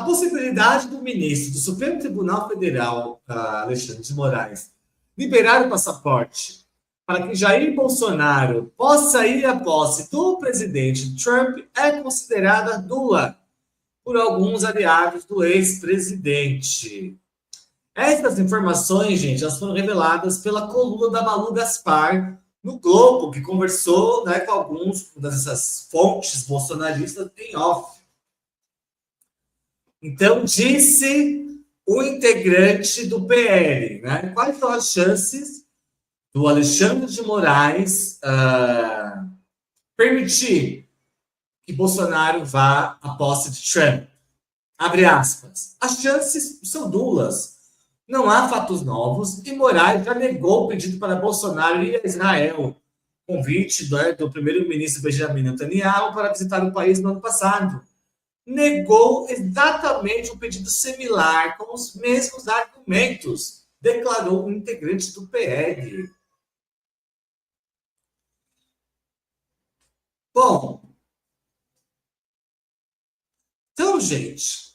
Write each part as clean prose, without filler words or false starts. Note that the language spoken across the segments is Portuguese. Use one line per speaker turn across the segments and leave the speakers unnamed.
A possibilidade do ministro do Supremo Tribunal Federal, Alexandre de Moraes, liberar o passaporte para que Jair Bolsonaro possa ir à posse do presidente Trump é considerada nula por alguns aliados do ex-presidente. Essas informações, gente, elas foram reveladas pela coluna da Malu Gaspar no Globo, que conversou, né, com alguns dessas fontes bolsonaristas em off. Então, disse o integrante do PL, né? Quais são as chances do Alexandre de Moraes permitir que Bolsonaro vá à posse de Trump? Abre aspas. As chances são nulas. Não há fatos novos e Moraes já negou o pedido para Bolsonaro ir a Israel. Convite do primeiro-ministro Benjamin Netanyahu para visitar o país no ano passado. Negou exatamente um pedido similar, com os mesmos argumentos, declarou um integrante do PL. Bom, então, gente,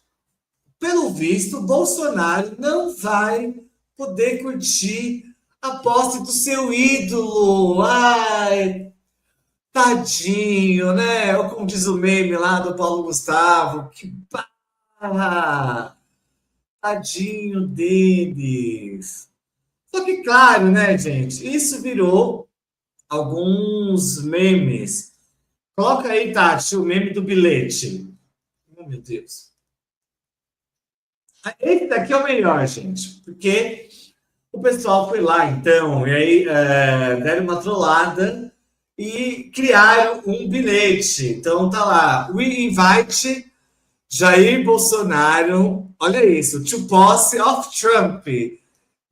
pelo visto, Bolsonaro não vai poder curtir a posse do seu ídolo. Ai, tadinho, né? Ou como diz o meme lá do Paulo Gustavo, que tadinho deles. Só que, claro, né, gente? Isso virou alguns memes. Coloca aí, Tati, o meme do bilhete. Oh, meu Deus. Esse daqui é o melhor, gente, porque o pessoal foi lá, então, e aí deram uma trollada e criaram um bilhete. Então, tá lá, we invite Jair Bolsonaro, olha isso, to posse of Trump.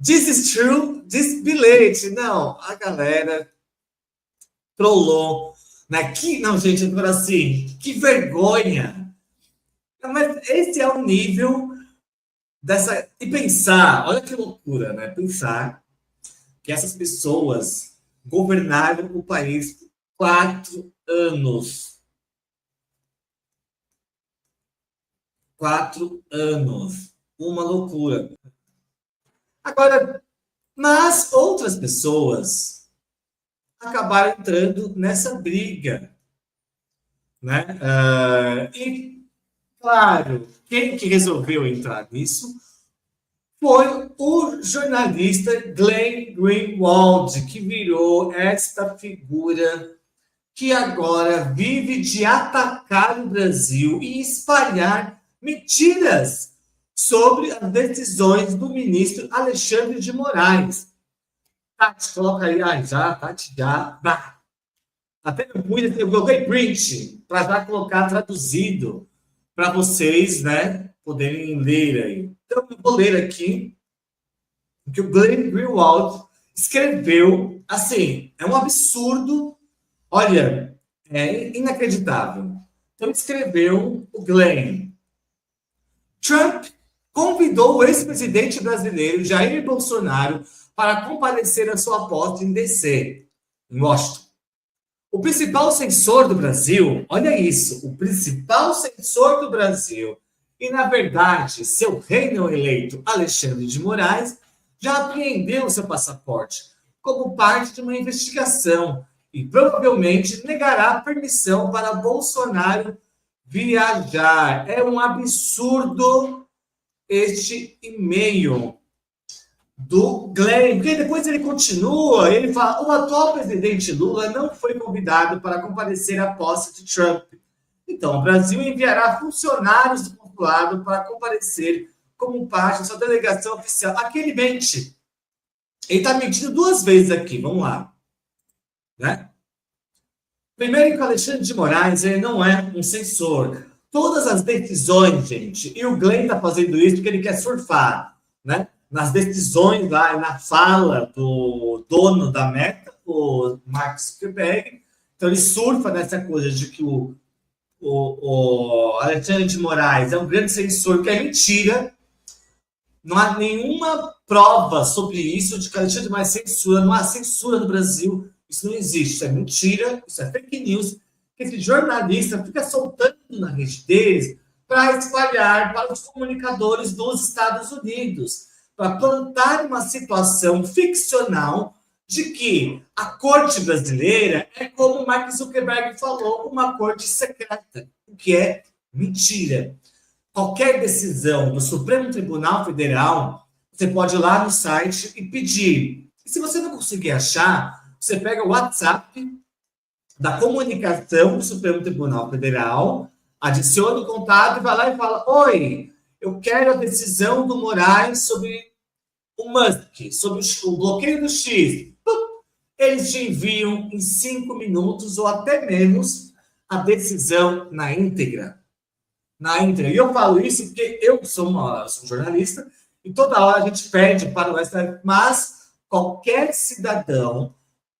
This is true, this bilhete. Não, a galera trollou. Né? Não, gente, agora assim, que vergonha. Mas esse é o nível dessa... E pensar, olha que loucura, né? Pensar que essas pessoas governaram o país por 4 anos. 4 anos. Uma loucura. Agora, mas outras pessoas acabaram entrando nessa briga, né? E, claro, quem que resolveu entrar nisso foi o jornalista Glenn Greenwald, que virou esta figura que agora vive de atacar o Brasil e espalhar mentiras sobre as decisões do ministro Alexandre de Moraes. Tati, coloca aí. Tati, já. Até eu coloquei print para já colocar traduzido para vocês, né, poderem ler aí. Então, eu vou ler aqui o que o Glenn Greenwald escreveu. Assim, é um absurdo. Olha, é inacreditável. Então, escreveu o Glenn. Trump convidou o ex-presidente brasileiro Jair Bolsonaro para comparecer à sua posse em DC, em Washington. O principal censor do Brasil, olha isso, o principal censor do Brasil, e na verdade, seu rei não eleito, Alexandre de Moraes, já apreendeu seu passaporte como parte de uma investigação e provavelmente negará permissão para Bolsonaro viajar. É um absurdo este e-mail do Glenn, porque depois ele continua, ele fala, o atual presidente Lula não foi convidado para comparecer à posse de Trump. Então, o Brasil enviará funcionários do consulado para comparecer como parte da sua delegação oficial. Aqui ele mente. Ele está mentindo 2 vezes aqui, vamos lá. Né? Primeiro que o Alexandre de Moraes ele não é um censor. Todas as decisões, gente, e o Glenn está fazendo isso porque ele quer surfar, né? Nas decisões lá, na fala do dono da Meta, o Mark Zuckerberg. Então, ele surfa nessa coisa de que o Alexandre de Moraes é um grande censor, que é mentira. Não há nenhuma prova sobre isso, de que o Alexandre de Moraes censura. Não há censura no Brasil. Isso não existe. Isso é mentira, isso é fake news. Esse jornalista fica soltando na rede deles para espalhar para os comunicadores dos Estados Unidos, para plantar uma situação ficcional de que a corte brasileira é, como o Mark Zuckerberg falou, uma corte secreta, o que é mentira. Qualquer decisão do Supremo Tribunal Federal, você pode ir lá no site e pedir. E se você não conseguir achar, você pega o WhatsApp da comunicação do Supremo Tribunal Federal, adiciona o contato e vai lá e fala: oi, eu quero a decisão do Moraes sobre o Musk, sobre o bloqueio do X. Eles te enviam em 5 minutos ou até menos a decisão na íntegra. E eu falo isso porque eu sou um jornalista e toda hora a gente pede para o STF, mas qualquer cidadão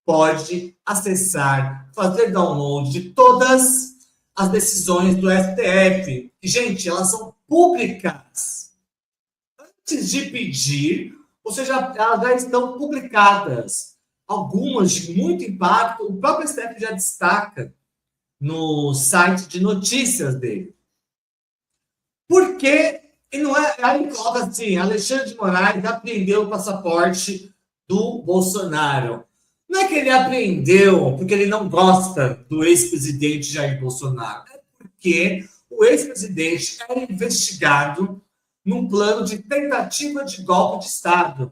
pode acessar, fazer download de todas as decisões do STF. E, gente, elas são públicas. Antes de pedir, ou seja, elas já estão publicadas. Algumas de muito impacto, o próprio STF já destaca no site de notícias dele. Por quê? E não é, aí coloca assim, Alexandre de Moraes apreendeu o passaporte do Bolsonaro. Não é que ele apreendeu porque ele não gosta do ex-presidente Jair Bolsonaro. É porque o ex-presidente era investigado num plano de tentativa de golpe de Estado.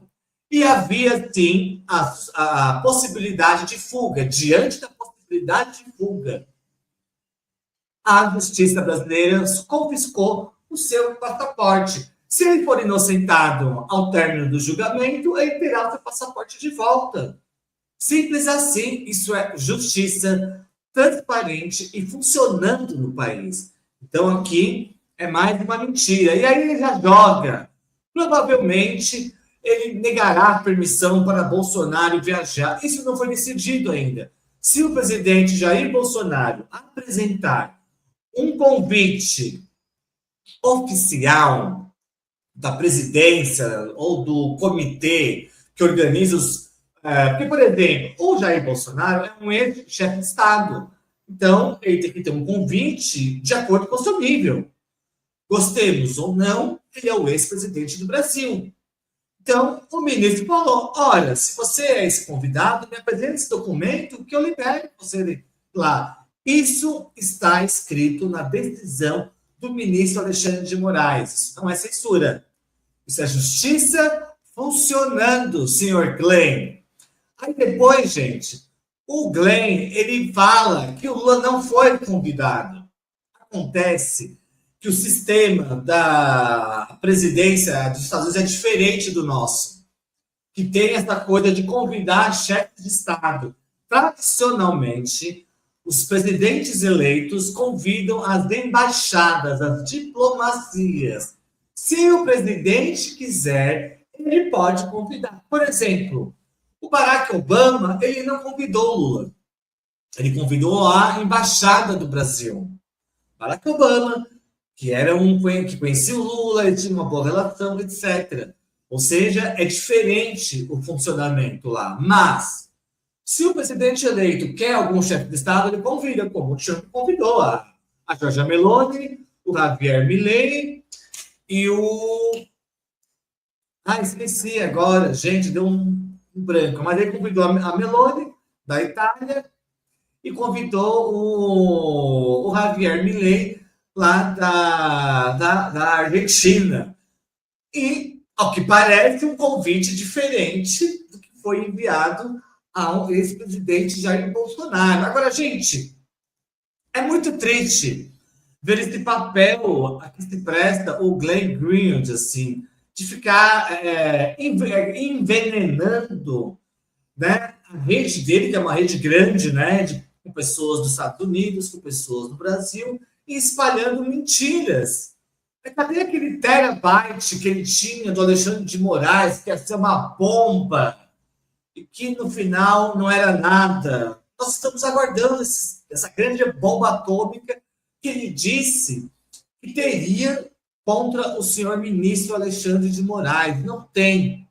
E havia, sim, a possibilidade de fuga. Diante da possibilidade de fuga, a justiça brasileira confiscou o seu passaporte. Se ele for inocentado ao término do julgamento, ele terá o seu passaporte de volta. Simples assim, isso é justiça transparente e funcionando no país. Então aqui é mais uma mentira. E aí ele já joga. Provavelmente ele negará permissão para Bolsonaro viajar. Isso não foi decidido ainda. Se o presidente Jair Bolsonaro apresentar um convite oficial da presidência ou do comitê que organiza os... porque, por exemplo, o Jair Bolsonaro é um ex-chefe de Estado. Então, ele tem que ter um convite de acordo com o seu nível. Gostemos ou não, ele é o ex-presidente do Brasil. Então, o ministro falou: olha, se você é esse convidado, me apresente esse documento que eu libero você lá. Isso está escrito na decisão do ministro Alexandre de Moraes. Isso não é censura. Isso é justiça funcionando, senhor Glenn. Aí depois, gente, o Glenn, ele fala que o Lula não foi convidado. Acontece que o sistema da presidência dos Estados Unidos é diferente do nosso, que tem essa coisa de convidar chefes de Estado. Tradicionalmente, os presidentes eleitos convidam as embaixadas, as diplomacias. Se o presidente quiser, ele pode convidar. Por exemplo, o Barack Obama, ele não convidou o Lula. Ele convidou a embaixada do Brasil. Barack Obama, que conhecia o Lula, ele tinha uma boa relação, etc. Ou seja, é diferente o funcionamento lá. Mas, se o presidente eleito quer algum chefe de Estado, ele convida, como o Trump convidou a Giorgia Meloni, o Javier Milei e o... esqueci agora, gente, deu um branco. Mas ele convidou a Meloni, da Itália, e convidou o Javier Milei, lá da Argentina. E, ao que parece, um convite diferente do que foi enviado ao ex-presidente Jair Bolsonaro. Agora, gente, é muito triste ver esse papel a que se presta o Glenn Greenwald, assim, de ficar envenenando, né, a rede dele, que é uma rede grande, né, com pessoas dos Estados Unidos, com pessoas do Brasil, e espalhando mentiras. Cadê aquele terabyte que ele tinha do Alexandre de Moraes, que ia ser uma bomba, e que no final não era nada? Nós estamos aguardando essa grande bomba atômica que ele disse que teria contra o senhor ministro Alexandre de Moraes. Não tem.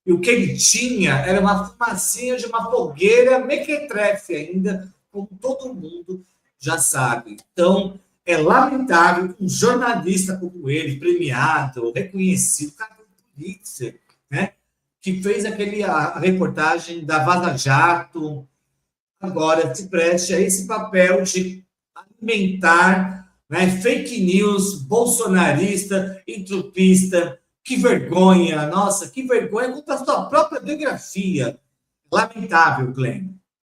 E o que ele tinha era uma fumacinha de uma fogueira mequetrefe ainda, como todo mundo já sabe. Então, É lamentável que um jornalista como ele, premiado, reconhecido, cara do Pulitzer, né, que fez a reportagem da Vaza Jato, agora se preste a esse papel de alimentar, né, fake news bolsonarista, entrupista. Que vergonha, nossa, que vergonha contra a sua própria biografia. Lamentável, Glenn.